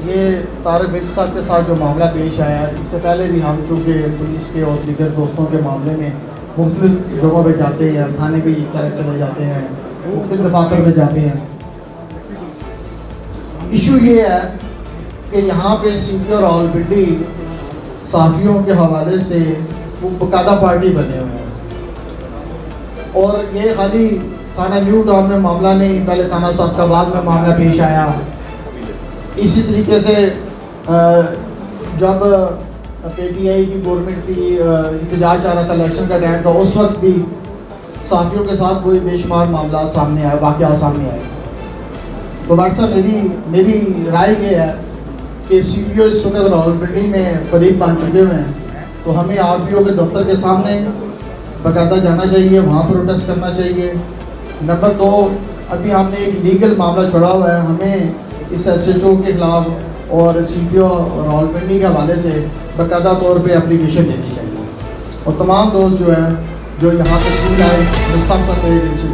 ये तारिक बिग साहब के साथ जो मामला पेश आया, इससे पहले भी हम चूँकि पुलिस के और दीगर दोस्तों के मामले में मुख्तलिफ जगहों पर जाते हैं, थाने भी चले जाते हैं, मुख्तलिफ दफातर में जाते हैं। इशू ये है कि यहाँ पे CPO रावलपिंडी सहाफ़ियों के हवाले से वो बकायदा पार्टी बने हुए हैं और ये खाली थाना न्यू टाउन में मामला नहीं, पहले थाना सादकाबाद में मामला पेश आया। इसी तरीके से जब PTI की गवर्नमेंट थी, एहतजाज आ रहा था, इलेक्शन का टाइम था, उस वक्त भी सहाफ़ियों के साथ कोई बेशुमार मामला सामने आए, वाक़या सामने आए। तो डॉक्टर साहब मेरी राय ये है कि CPO इस वक्त रावलपिंडी में फरीक बन चुके हुए हैं, तो हमें RPO के दफ्तर के सामने बाकायदा जाना चाहिए, वहाँ प्रोटेस्ट करना चाहिए। नंबर 2, अभी हमने एक लीगल मामला छोड़ा हुआ है, हमें इस SHO के ख़िलाफ़ और CPO रावलपिंडी के हवाले से बाकायदा तौर पे एप्लीकेशन देनी चाहिए। और तमाम दोस्त जो हैं जो यहाँ तशरीफ़ लाए, मैं सब का तहे दिल से